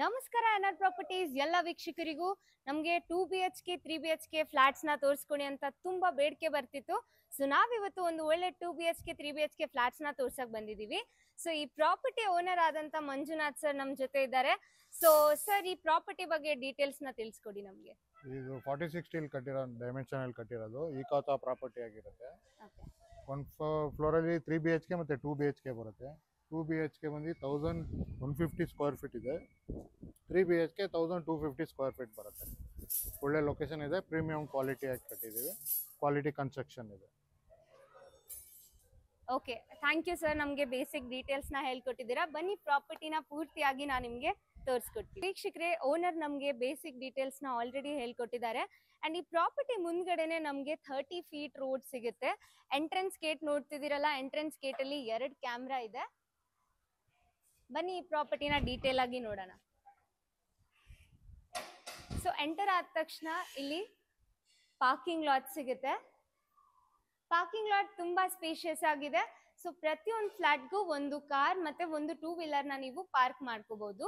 ನಮಸ್ಕಾರ N R properties ಎಲ್ಲ ವೀಕ್ಷಕರಿಗೂ ನಮಗೆ 2BHK 3BHK ಫ್ಲಾಟ್ಸ್ ನ ತೋರಿಸ್ಕೊಡಿ ಅಂತ ತುಂಬಾ ಬೇಡಿಕೆ ಬರ್ತಿತ್ತು. ಸೊ ನಾವಿವತ್ತು ಒಂದು ಒಳ್ಳೆ 2BHK 3BHK ಫ್ಲಾಟ್ಸ್ ನ ತೋರ್ಸಕ್ ಬಂದಿದೀವಿ. ಸೊ ಈ ಪ್ರಾಪರ್ಟಿ ಓನರ್ ಆದಂತ ಮಂಜುನಾಥ್ ಸರ್ ನಮ್ ಜೊತೆ ಇದ್ದಾರೆ. ಸೊ ಸರ್ ಈ ಪ್ರಾಪರ್ಟಿ ಬಗ್ಗೆ ಡೀಟೇಲ್ಸ್ ನ ತಿಳಿಸ್ಕೊಡಿ ನಮ್ಗೆ. ಇದು 46 ಕಟ್ಟಿರೋ ಡೈಮೆನ್ಷನ್ ಅಲ್ಲಿ ಕಟ್ಟಿರೋದು ಈಕಾತ ಪ್ರಾಪರ್ಟಿ ಆಗಿರುತ್ತೆ. ಒಂದು ಫ್ಲೋರ್ ಅಲ್ಲಿ 3BHK ಮತ್ತೆ 2BHK ಬರುತ್ತೆ. 2BHK ಬಂದು 1150 ಸ್ಕ್ವೇರ್ ಫೀಟ್ ಇದೆ. 3BHK 1250 ಸ್ಕ್ವೇರ್ ಫೀಟ್ ಬರುತ್ತೆ. ಒಳ್ಳೆ ಲೊಕೇಶನ್ ಇದೆ, ಪ್ರೀಮಿಯಂ ಕ್ವಾಲಿಟಿ ಆಗಿ ಕಟ್ಟಿದ್ದೀವಿ, ಕ್ವಾಲಿಟಿ ಕನ್ಸ್ಟ್ರಕ್ಷನ್ ಇದೆ. ಓಕೆ, ಥ್ಯಾಂಕ್ ಯು ಸರ್, ನಮಗೆ ಬೇಸಿಕ್ ಡೀಟೇಲ್ಸ್ ನ ಹೇಳ್ಕೊಟ್ಟಿದ್ದೀರಾ. ಬನ್ನಿ ಪ್ರಾಪರ್ಟಿನ ಪೂರ್ತಿಯಾಗಿ ನಾನು ನಿಮಗೆ ತೋರಿಸ್ಕೊಡ್ತೀನಿ. ವೀಕ್ಷಕರೇ, ಓನರ್ ನಮಗೆ ಬೇಸಿಕ್ ಡೀಟೇಲ್ಸ್ ನ ಆಲ್ರೆಡಿ ಹೇಳ್ಕೊಟ್ಟಿದ್ದಾರೆ. ಅಂಡ್ ಈ ಪ್ರಾಪರ್ಟಿ ಮುಂದ್ಗಡೆನೆ ನಮಗೆ 30 ಫೀಟ್ ರೋಡ್ ಸಿಗುತ್ತೆ. ಎಂಟ್ರೆನ್ಸ್ ಗೇಟ್ ನೋಡ್ತಿದ್ದೀರಲ್ಲ, ಎಂಟ್ರೆನ್ಸ್ ಗೇಟ್ ಅಲ್ಲಿ 2 ಕ್ಯಾಮ್ರಾ ಇದೆ. ಬನ್ನಿ ಈ ಪ್ರಾಪರ್ಟಿನ ಡೀಟೇಲ್ ಆಗಿ ನೋಡೋಣ. ಸೊ ಎಂಟರ್ ಆದ ತಕ್ಷಣ ಇಲ್ಲಿ ಪಾರ್ಕಿಂಗ್ ಲಾಟ್ ಸಿಗುತ್ತೆ. ಪಾರ್ಕಿಂಗ್ ಲಾಟ್ ತುಂಬಾ ಸ್ಪೇಷಿಯಸ್ ಆಗಿದೆ. ಸೊ ಪ್ರತಿಯೊಂದು ಫ್ಲಾಟ್ಗೂ ಒಂದು ಕಾರ್ ಮತ್ತೆ ಒಂದು 2 ವೀಲರ್ ನ ನೀವು ಪಾರ್ಕ್ ಮಾಡ್ಕೋಬಹುದು.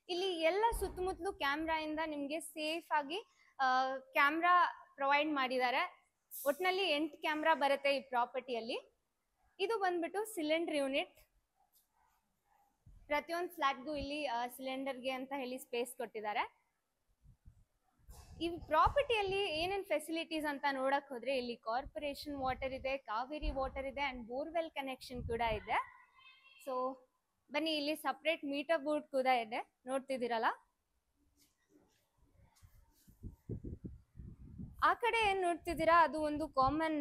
ಇಲ್ಲಿ ಎಲ್ಲ ಸುತ್ತಮುತ್ತಲು ಕ್ಯಾಮ್ರಾ ಇಂದ ನಿಮ್ಗೆ ಸೇಫ್ ಆಗಿ ಕ್ಯಾಮ್ರಾ ಪ್ರೊವೈಡ್ ಮಾಡಿದ್ದಾರೆ. ಒಟ್ನಲ್ಲಿ 8 ಕ್ಯಾಮ್ರಾ ಬರುತ್ತೆ ಈ ಪ್ರಾಪರ್ಟಿಯಲ್ಲಿ. ಇದು ಬಂದ್ಬಿಟ್ಟು ಸಿಲಿಂಡರ್ ಯೂನಿಟ್. ಪ್ರತಿಯೊಂದು ಫ್ಲಾಟ್ಗೂ ಇಲ್ಲಿ ಸಿಲಿಂಡರ್ಗೆ ಅಂತ ಹೇಳಿ ಸ್ಪೇಸ್ ಕೊಟ್ಟಿದ್ದಾರೆ. ಈ ಪ್ರಾಪರ್ಟಿಯಲ್ಲಿ ಏನೇನ್ ಫೆಸಿಲಿಟೀಸ್ ಅಂತ ನೋಡಕ್ ಹೋದ್ರೆ ಇಲ್ಲಿ ಕಾರ್ಪೊರೇಷನ್ ವಾಟರ್ ಇದೆ, ಕಾವೇರಿ ವಾಟರ್ ಇದೆ ಅಂಡ್ ಬೋರ್ವೆಲ್ ಕನೆಕ್ಷನ್ ಕೂಡ ಇದೆ. ಸೊ ಬನ್ನಿ, ಇಲ್ಲಿ ಸಪ್ರೇಟ್ ಮೀಟರ್ ಬೋರ್ಡ್ ಕೂಡ ಇದೆ, ನೋಡ್ತಿದ್ದೀರಲ್ಲ. ಆ ಕಡೆ ಏನ್ ನೋಡ್ತಿದ್ದೀರಾ ಅದು ಒಂದು ಕಾಮನ್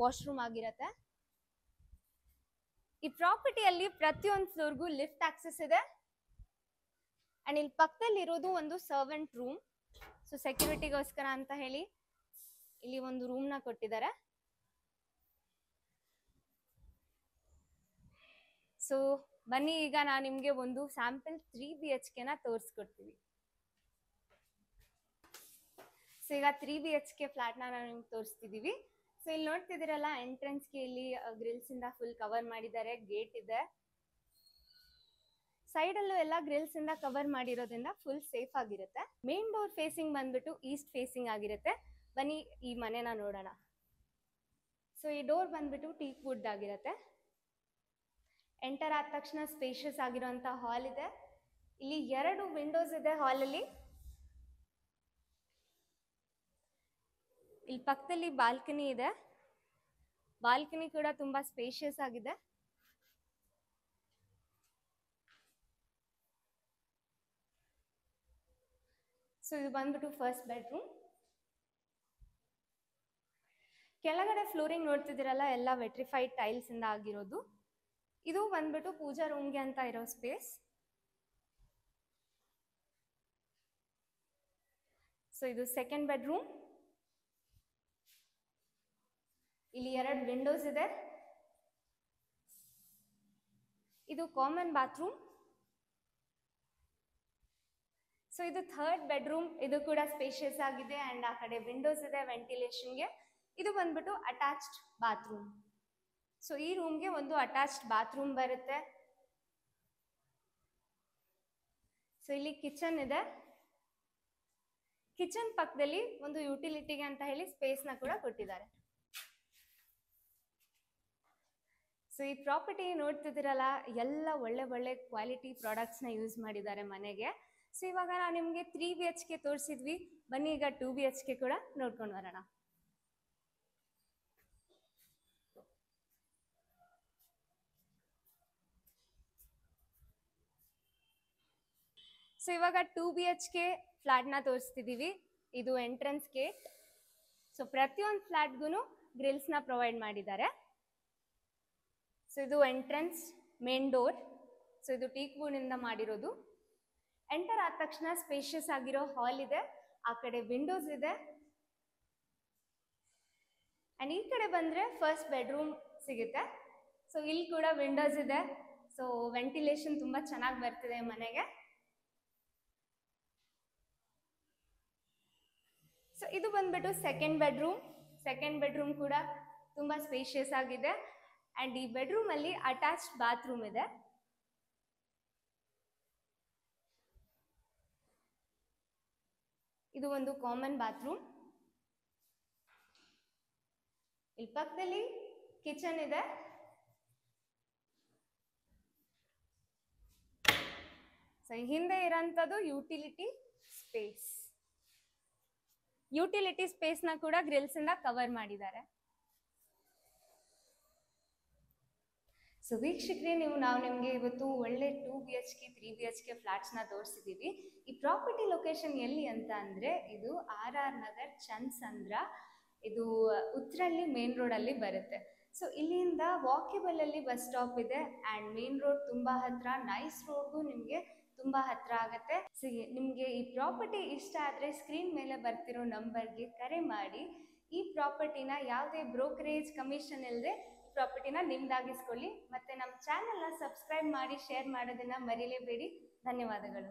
ವಾಶ್ರೂಮ್ ಆಗಿರತ್ತೆ. ಈ ಪ್ರಾಪರ್ಟಿಯಲ್ಲಿ ಪ್ರತಿಯೊಂದು ಫ್ಲೋರ್ಗೂ ಲಿಫ್ಟ್ ಆಕ್ಸೆಸ್ ಇದೆ. ಅಂಡ್ ಇಲ್ಲಿ ಪಕ್ಕದಲ್ಲಿ ಇರೋದು ಒಂದು ಸರ್ವೆಂಟ್ ರೂಮ್. ಸೊ ಸೆಕ್ಯೂರಿಟಿಗೋಸ್ಕರ ಅಂತ ಹೇಳಿ ಇಲ್ಲಿ ಒಂದು ರೂಮ್ ನ ಕೊಟ್ಟಿದ್ದಾರೆ. ಸೊ ಬನ್ನಿ, ಈಗ ನಾನು ನಿಮ್ಗೆ ಒಂದು ಸ್ಯಾಂಪಲ್ 3BHK ನ ತೋರಿಸ್ಕೊಡ್ತೀವಿ. ಸೊ ಈಗ 3BHK ಫ್ಲಾಟ್ ನ ನಾವು ನಿಮ್ಗೆ ತೋರಿಸ್ತಿದೀವಿ. ಸೊ ಇಲ್ಲಿ ನೋಡ್ತಿದ್ದೀರಲ್ಲ, ಎಂಟ್ರೆನ್ಸ್ಗೆ ಇಲ್ಲಿ ಗ್ರಿಲ್ಸ್ ಇಂದ ಫುಲ್ ಕವರ್ ಮಾಡಿದ್ದಾರೆ. ಗೇಟ್ ಇದೆ, ಸೈಡ್ ಅಲ್ಲೂ ಎಲ್ಲ ಗ್ರಿಲ್ಸ್ ಇಂದ ಕವರ್ ಮಾಡಿರೋದ್ರಿಂದ ಫುಲ್ ಸೇಫ್ ಆಗಿರುತ್ತೆ. ಮೇನ್ ಡೋರ್ ಫೇಸಿಂಗ್ ಬಂದ್ಬಿಟ್ಟು ಈಸ್ಟ್ ಫೇಸಿಂಗ್ ಆಗಿರುತ್ತೆ. ಬನ್ನಿ ಈ ಮನೆನ ನೋಡೋಣ. ಸೊ ಈ ಡೋರ್ ಬಂದ್ಬಿಟ್ಟು ಟೀಕ್ ವುಡ್ ಆಗಿರುತ್ತೆ. ಎಂಟರ್ ಆದ ತಕ್ಷಣ ಸ್ಪೇಷಿಯಸ್ ಆಗಿರುವಂತ ಹಾಲ್ ಇದೆ. ಇಲ್ಲಿ 2 ವಿಂಡೋಸ್ ಇದೆ ಹಾಲ್ ಅಲ್ಲಿ. ಇಲ್ಲಿ ಪಕ್ಕದಲ್ಲಿ ಬಾಲ್ಕನಿ ಇದೆ. ಬಾಲ್ಕನಿ ಕೂಡ ತುಂಬಾ ಸ್ಪೇಷಿಯಸ್ ಆಗಿದೆ. ಸೊ ಇದು ಬಂದ್ಬಿಟ್ಟು ಫಸ್ಟ್ ಬೆಡ್ರೂಮ್. ಕೆಳಗಡೆ ಫ್ಲೋರಿಂಗ್ ನೋಡ್ತಿದ್ದೀರಲ್ಲ, ಎಲ್ಲ ವೆಟ್ರಿಫೈಡ್ ಟೈಲ್ಸ್ ಇಂದ ಆಗಿರೋದು. ಇದು ಬಂದ್ಬಿಟ್ಟು ಪೂಜಾ ರೂಮ್ಗೆ ಅಂತ ಇರೋ ಸ್ಪೇಸ್. ಸೊ ಇದು ಸೆಕೆಂಡ್ ಬೆಡ್ರೂಮ್. ಇಲ್ಲಿ 2 ವಿಂಡೋಸ್ ಇದೆ. ಇದು ಕಾಮನ್ ಬಾತ್ರೂಮ್. ಸೊ ಇದು ಥರ್ಡ್ ಬೆಡ್ರೂಮ್. ಇದು ಕೂಡ ಸ್ಪೇಷಿಯಸ್ ಆಗಿದೆ ಅಂಡ್ ಆ ಕಡೆ ವಿಂಡೋಸ್ ಇದೆ ವೆಂಟಿಲೇಷನ್ಗೆ. ಇದು ಬಂದ್ಬಿಟ್ಟು ಅಟ್ಯಾಚ್ಡ್ ಬಾತ್ರೂಮ್. ಸೊ ಈ ರೂಮ್ಗೆ ಒಂದು ಅಟ್ಯಾಚ್ಡ್ ಬಾತ್ರೂಮ್ ಬರುತ್ತೆ. ಸೊ ಇಲ್ಲಿ ಕಿಚನ್ ಇದೆ. ಕಿಚನ್ ಪಕ್ಕದಲ್ಲಿ ಒಂದು ಯುಟಿಲಿಟಿಗೆ ಅಂತ ಹೇಳಿ ಸ್ಪೇಸ್ ನ ಕೂಡ ಕೊಟ್ಟಿದ್ದಾರೆ. ಸೊ ಈ ಪ್ರಾಪರ್ಟಿ ನೋಡ್ತಿದ್ದೀರಲ್ಲ, ಎಲ್ಲ ಒಳ್ಳೆ ಒಳ್ಳೆ ಕ್ವಾಲಿಟಿ ಪ್ರಾಡಕ್ಟ್ಸ್ ನ ಯೂಸ್ ಮಾಡಿದ್ದಾರೆ ಮನೆಗೆ. ಸೊ ಇವಾಗ ನಾವು ನಿಮ್ಗೆ 3BHK ತೋರಿಸಿದ್ವಿ. ಬನ್ನಿ ಈಗ 2BHK ಕೂಡ ನೋಡ್ಕೊಂಡು ಬರೋಣ. ಸೊ ಇವಾಗ 2BHK ಫ್ಲಾಟ್ ನ ತೋರಿಸ್ತಿದೀವಿ. ಇದು ಎಂಟ್ರೆನ್ಸ್ ಗೇಟ್. ಸೊ ಪ್ರತಿಯೊಂದು ಫ್ಲಾಟ್ಗೂ ಗ್ರಿಲ್ಸ್ ನ ಪ್ರೊವೈಡ್ ಮಾಡಿದ್ದಾರೆ. ಸೊ ಇದು ಎಂಟ್ರೆನ್ಸ್ ಮೇನ್ ಡೋರ್. ಸೊ ಇದು ಟೀಕ್ ವುಡ್ ಇಂದ ಮಾಡಿರೋದು. ಎಂಟರ್ ಆದ ತಕ್ಷಣ ಸ್ಪೇಷಿಯಸ್ ಆಗಿರೋ ಹಾಲ್ ಇದೆ. ಆ ಕಡೆ ವಿಂಡೋಸ್ ಇದೆ. ಅಂಡ್ ಈ ಕಡೆ ಬಂದ್ರೆ ಫಸ್ಟ್ ಬೆಡ್ರೂಮ್ ಸಿಗುತ್ತೆ. ಸೊ ಇಲ್ಲಿ ಕೂಡ ವಿಂಡೋಸ್ ಇದೆ. ಸೊ ವೆಂಟಿಲೇಷನ್ ತುಂಬಾ ಚೆನ್ನಾಗಿ ಬರ್ತಿದೆ ಮನೆಗೆ. ಸೊ ಇದು ಬಂದ್ಬಿಟ್ಟು ಸೆಕೆಂಡ್ ಬೆಡ್ರೂಮ್. ಸೆಕೆಂಡ್ ಬೆಡ್ರೂಮ್ ಕೂಡ ತುಂಬಾ ಸ್ಪೇಷಿಯಸ್ ಆಗಿದೆ. ಅಂಡ್ ಈ ಬೆಡ್ರೂಮ್ ಅಲ್ಲಿ ಅಟ್ಯಾಚ್ಡ್ ಬಾತ್ರೂಮ್ ಇದೆ. ಇದು ಒಂದು ಕಾಮನ್ ಬಾತ್ರೂಮ್. ಇಲ್ಲಿ ಪಕ್ಕದಲ್ಲಿ ಕಿಚನ್ ಇದೆ. ಸೊ ಹಿಂದೆ ಇರೋಂಥದ್ದು ಯುಟಿಲಿಟಿ ಸ್ಪೇಸ್. ಯುಟಿಲಿಟಿ ಸ್ಪೇಸ್ ನ ಕೂಡ ಗ್ರಿಲ್ಸ್ ಇಂದ ಕವರ್ ಮಾಡಿದ್ದಾರೆ. ಸೊ ವೀಕ್ಷಕರೇ, ನಾವು ನಿಮಗೆ ಇವತ್ತು ಒಳ್ಳೆ 2 BHK 3 BHK ಫ್ಲಾಟ್ಸ್ ನ ತೋರಿಸಿದೀವಿ. ಈ ಪ್ರಾಪರ್ಟಿ ಲೊಕೇಶನ್ ಎಲ್ಲಿ ಅಂತ ಅಂದ್ರೆ ಇದು RR ನಗರ್ ಚಂದ್ಸಂದ್ರ, ಇದು ಉತ್ರಳ್ಳಿ ಮೇನ್ ರೋಡ್ ಅಲ್ಲಿ ಬರುತ್ತೆ. ಸೊ ಇಲ್ಲಿಂದ ವಾಕೇಬಲ್ ಅಲ್ಲಿ ಬಸ್ ಸ್ಟಾಪ್ ಇದೆ ಅಂಡ್ ಮೇನ್ ರೋಡ್ ತುಂಬಾ ಹತ್ರ, ನೈಸ್ ರೋಡ್ಗೂ ನಿಮ್ಗೆ ತುಂಬಾ ಹತ್ರ ಆಗತ್ತೆ. ಸೊ ನಿಮ್ಗೆ ಈ ಪ್ರಾಪರ್ಟಿ ಇಷ್ಟ ಆದ್ರೆ ಸ್ಕ್ರೀನ್ ಮೇಲೆ ಬರ್ತಿರೋ ನಂಬರ್ಗೆ ಕರೆ ಮಾಡಿ ಈ ಪ್ರಾಪರ್ಟಿನ ಯಾವುದೇ ಬ್ರೋಕರೇಜ್ ಕಮಿಷನ್ ಇಲ್ಲದೆ ಪ್ರಾಪರ್ಟಿನ ನಿಮ್ದಾಗಿಸ್ಕೊಳ್ಳಿ. ಮತ್ತೆ ನಮ್ಮ ಚಾನೆಲ್ನ ಸಬ್ಸ್ಕ್ರೈಬ್ ಮಾಡಿ ಶೇರ್ ಮಾಡೋದನ್ನ ಮರಿಲೇಬೇಡಿ. ಧನ್ಯವಾದಗಳು.